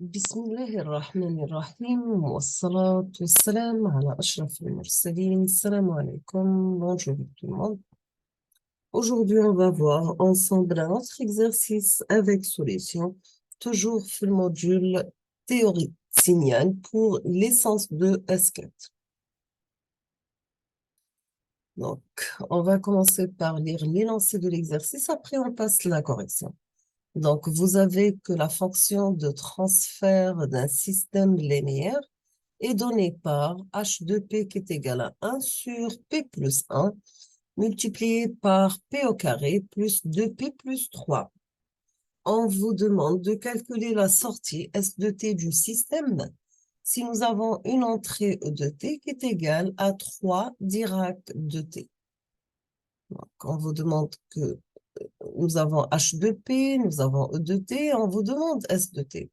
بسم الله الرحمن الرحيم والصلاة والسلام على أشرف المرسلين. Salam alaikum, bonjour tout le monde. Aujourd'hui, on va voir ensemble un autre exercice avec solution, toujours sur le module théorie signal pour l'essence de S4. Donc, on va commencer par lire l'énoncé de l'exercice, après on passe la correction. Donc, vous avez que la fonction de transfert d'un système linéaire est donnée par h de p qui est égal à 1 sur p plus 1 multiplié par p au carré plus 2p plus 3. On vous demande de calculer la sortie S de t du système si nous avons une entrée E de t qui est égale à 3 Dirac de t. Donc, on vous demande que nous avons h de p, nous avons E de t, on vous demande S de t.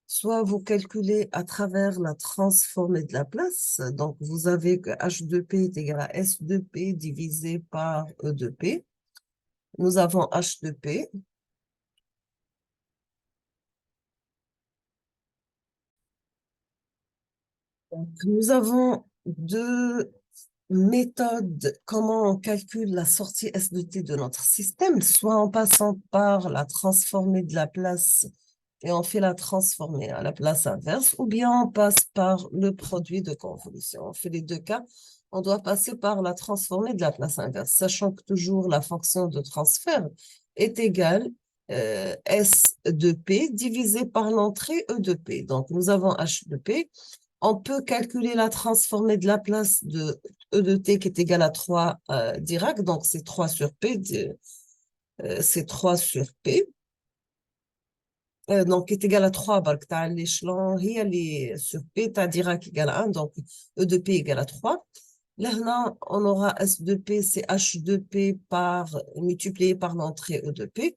Soit vous calculez à travers la transformée de la place. Donc, vous avez que h de p est égal à S de p divisé par E de p. Nous avons h de p. Donc, nous avons deux méthodes comment on calcule la sortie S de t de notre système, soit en passant par la transformée de la place et on fait la transformée à la place inverse, ou bien on passe par le produit de convolution. On fait les deux cas. On doit passer par la transformée de la place inverse, sachant que toujours la fonction de transfert est égale S de P divisé par l'entrée E de P. Donc, nous avons H de P. On peut calculer la transformée de la place de E de T qui est égale à 3 Dirac. Donc, c'est 3 sur P. C'est 3 sur P. Donc, est égal à 3, tu as l'échelon, elle est sur P, tu as Dirac égale à 1, donc E de P égale à 3. Là, on aura S de P, c'est H de P multiplié par l'entrée E de P.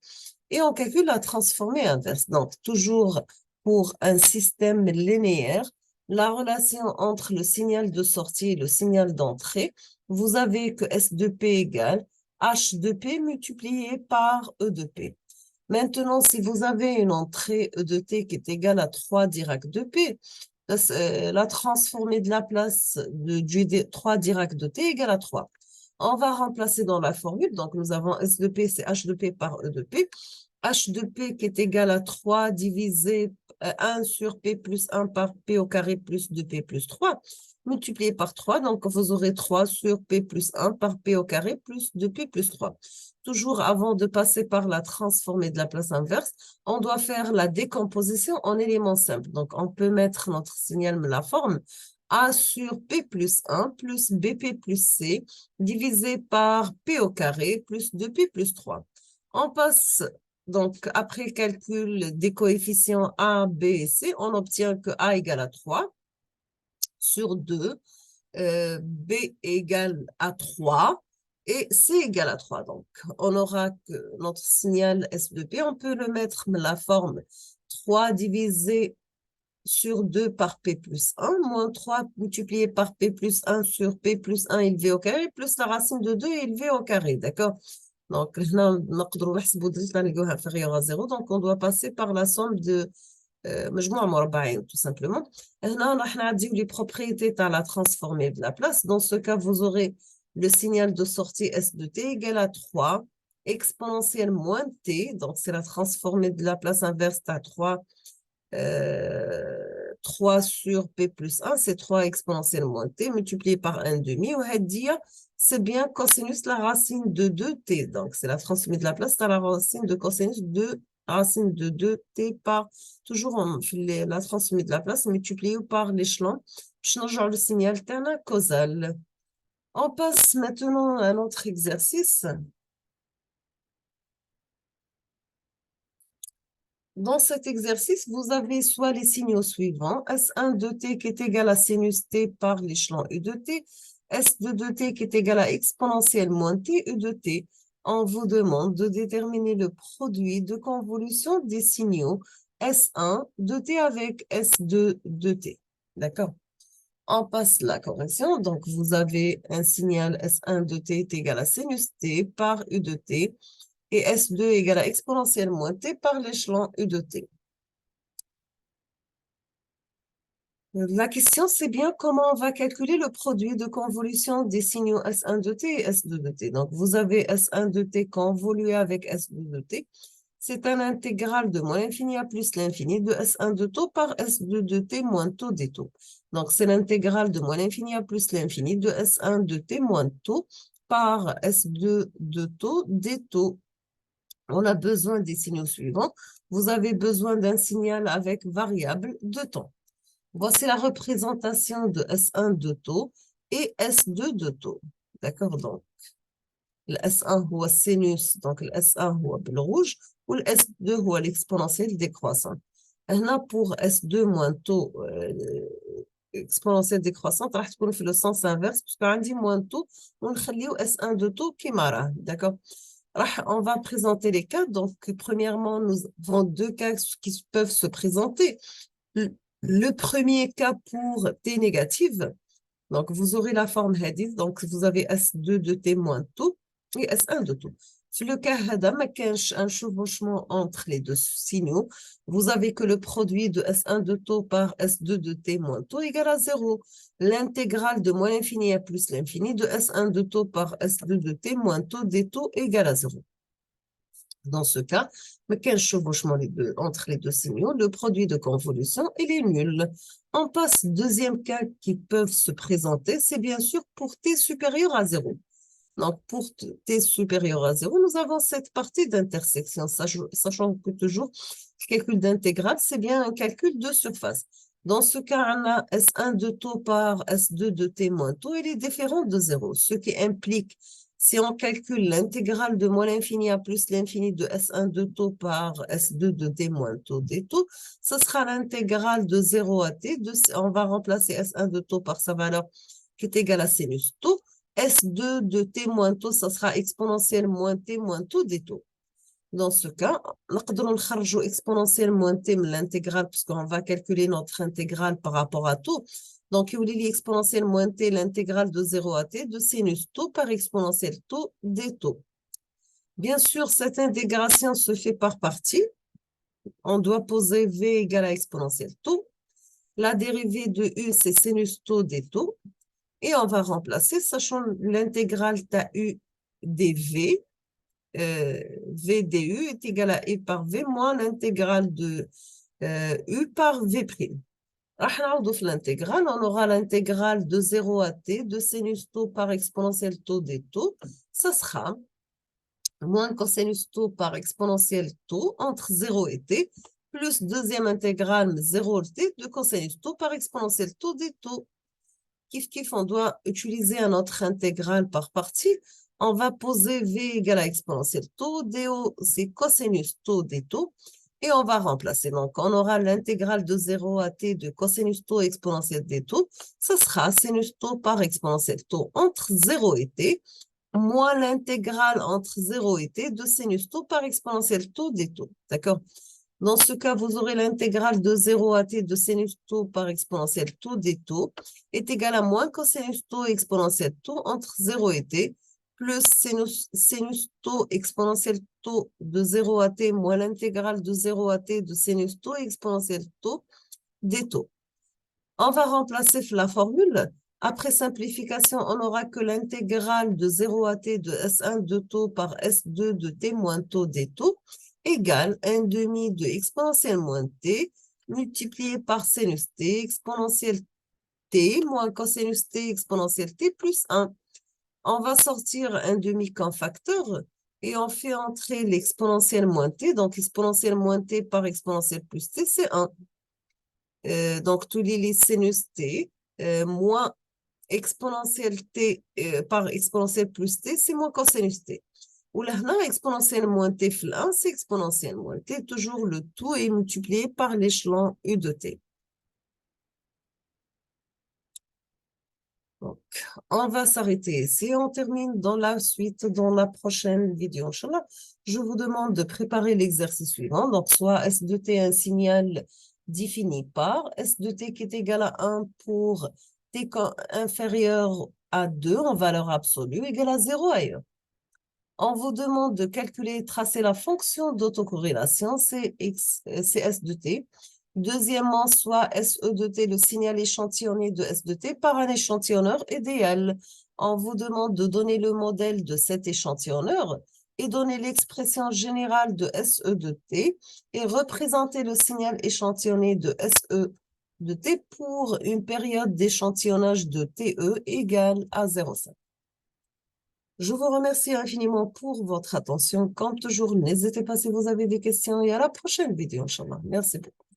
Et on calcule la transformée inverse. Donc, toujours pour un système linéaire, la relation entre le signal de sortie et le signal d'entrée, vous avez que S de P égale H de P multiplié par E de P. Maintenant, si vous avez une entrée E de T qui est égale à 3 Dirac de P, la transformée de la place du 3 Dirac de T égale à 3. On va remplacer dans la formule. Donc, nous avons S de P, c'est H de P par E de P. H de P qui est égal à 3 divisé 1 sur P plus 1 par P au carré plus 2P plus 3, multiplié par 3. Donc, vous aurez 3 sur P plus 1 par P au carré plus 2P plus 3. Toujours avant de passer par la transformée de la place inverse, on doit faire la décomposition en éléments simples. Donc, on peut mettre notre signal de la forme A sur P plus 1 plus BP plus C divisé par P au carré plus 2P plus 3. On passe, donc, après calcul des coefficients A, B et C, on obtient que A égale à 3 sur 2, B égale à 3 et C égale à 3. Donc, on aura que notre signal S de P, on peut le mettre la forme 3 divisé sur 2 par P plus 1, moins 3 multiplié par P plus 1 sur P plus 1 élevé au carré, plus la racine de 2 élevé au carré, d'accord? Donc, inférieur à 0, donc on doit passer par la somme de مجموع مربعين tout simplement. هنا راح نعديو les propriétés à la transformée de la place. Dans ce cas, vous aurez le signal de sortie S de t égale à 3 exponentielle moins t. Donc, c'est la transformée de la place inverse à 3 sur P plus 1, c'est 3 exponentielle moins t multiplié par 1 demi. C'est bien cosinus la racine de 2t. Donc, c'est la transformée de la place à la racine de cosinus de racine de 2t par, toujours la transformée de la place multipliée par l'échelon. Changeons le signal causal. On passe maintenant à un autre exercice. Dans cet exercice, vous avez soit les signaux suivants, S1 de t qui est égal à sinus t par l'échelon U de t, S2 de t qui est égal à exponentielle moins t U de t. On vous demande de déterminer le produit de convolution des signaux S1 de t avec S2 de t. D'accord? On passe la correction. Donc, vous avez un signal S1 de t est égal à sinus t par U de t et S2 égale à exponentielle moins t par l'échelon U de t. La question, c'est bien comment on va calculer le produit de convolution des signaux S1 de t et S2 de t. Donc, vous avez S1 de t convolué avec S2 de t. C'est un intégral de moins l'infini à plus l'infini de S1 de taux par S2 de t moins taux des taux. Donc, c'est l'intégrale de moins l'infini à plus l'infini de S1 de t moins taux par S2 de taux des taux. On a besoin des signaux suivants. Vous avez besoin d'un signal avec variable de temps. Voici la représentation de S1 de taux et S2 de taux. D'accord, donc le S1 هو sinus, donc le S1 هو بالrouge, ou le S2 هو l'exponentielle décroissante. هنا pour S2 moins taux exponentielle décroissante راح تكون في le sens inverse puisque عندي moins taux ونخليو S1 de taux كيما راه. D'accord. On va présenter les cas. Donc, premièrement, nous avons deux cas qui peuvent se présenter. Le premier cas pour T négative, donc vous aurez la forme Hadith, donc vous avez S2 de T moins tout et S1 de tout. Si le cas Hada, un chevauchement entre les deux signaux, vous avez que le produit de S1 de taux par S2 de T moins taux égale à 0. L'intégrale de moins l'infini à plus l'infini de S1 de taux par S2 de T moins taux des taux égale à 0. Dans ce cas, mais quel chevauchement entre les deux signaux, le produit de convolution, il est nul. On passe deuxième cas qui peuvent se présenter, c'est bien sûr pour t supérieur à 0. Donc, pour t supérieur à 0, nous avons cette partie d'intersection, sachant que toujours, le calcul d'intégrale, c'est bien un calcul de surface. Dans ce cas, on a S1 de taux par S2 de t moins taux, il est différent de 0, ce qui implique, si on calcule l'intégrale de moins l'infini à plus l'infini de S1 de taux par S2 de t moins taux des taux, ce sera l'intégrale de 0 à t, on va remplacer S1 de taux par sa valeur qui est égale à sinus taux, S2 de t moins taux, ça sera exponentielle moins t moins taux des taux. Dans ce cas, نقدروا نخرجوا exponentielle moins t من l'intégrale puisqu'on va calculer notre intégrale par rapport à taux. Donc, il y a exponentielle moins t, l'intégrale de 0 à t de sinus taux par exponentielle taux des taux. Bien sûr, cette intégration se fait par partie. On doit poser v égale à exponentielle taux. La dérivée de u, c'est sinus taux des taux. Et on va remplacer, sachant l'intégrale u dv, v du est égal à e par v moins l'intégrale de u par v'. L'intégrale, on aura l'intégrale de 0 à t de sinus taux par exponentielle taux des taux. Ça sera moins cosinus taux par exponentielle taux entre 0 et t, plus deuxième intégrale 0 t de cosinus taux par exponentielle taux des taux. Kif, on doit utiliser un autre intégral par partie. On va poser v égale à exponentielle taux, do c'est cosinus taux des taux, et on va remplacer. Donc, on aura l'intégrale de 0 à t de cosinus taux exponentielle des taux. Ce sera sinus taux par exponentielle taux entre 0 et t, moins l'intégrale entre 0 et t de sinus taux par exponentielle taux des taux. D'accord? Dans ce cas, vous aurez l'intégrale de 0 à t de sinus taux par exponentielle taux des taux est égal à moins cosinus taux exponentielle taux entre 0 et t plus sinus taux exponentielle taux de 0 à t moins l'intégrale de 0 à t de sinus taux exponentielle taux des taux. On va remplacer la formule. Après simplification, on n'aura que l'intégrale de 0 à t de S1 de taux par S2 de t moins taux des taux égale 1 demi de exponentielle moins t multiplié par sinus t exponentielle t moins cosinus t exponentielle t plus 1. On va sortir un demi comme facteur et on fait entrer l'exponentielle moins t. Donc, exponentielle moins t par exponentielle plus t, c'est 1. Donc, tous les sinus t moins exponentielle t par exponentielle plus t, c'est moins cosinus t. Ou là, exponentielle moins t fl 1, c'est exponentielle moins t. Toujours le tout est multiplié par l'échelon u de t. Donc, on va s'arrêter ici. On termine dans la suite, dans la prochaine vidéo. Inch'Allah, je vous demande de préparer l'exercice suivant. Donc, soit S de t un signal défini par S de t qui est égal à 1 pour t inférieur à 2 en valeur absolue, égal à 0 ailleurs. On vous demande de calculer et tracer la fonction d'autocorrélation, c'est S de t. Deuxièmement, soit SE de T, le signal échantillonné de S de T par un échantillonneur idéal. On vous demande de donner le modèle de cet échantillonneur et donner l'expression générale de SE de T et représenter le signal échantillonné de SE de T pour une période d'échantillonnage de TE égale à 0,5. Je vous remercie infiniment pour votre attention. Comme toujours, n'hésitez pas si vous avez des questions et à la prochaine vidéo, Inch'Allah. Merci beaucoup.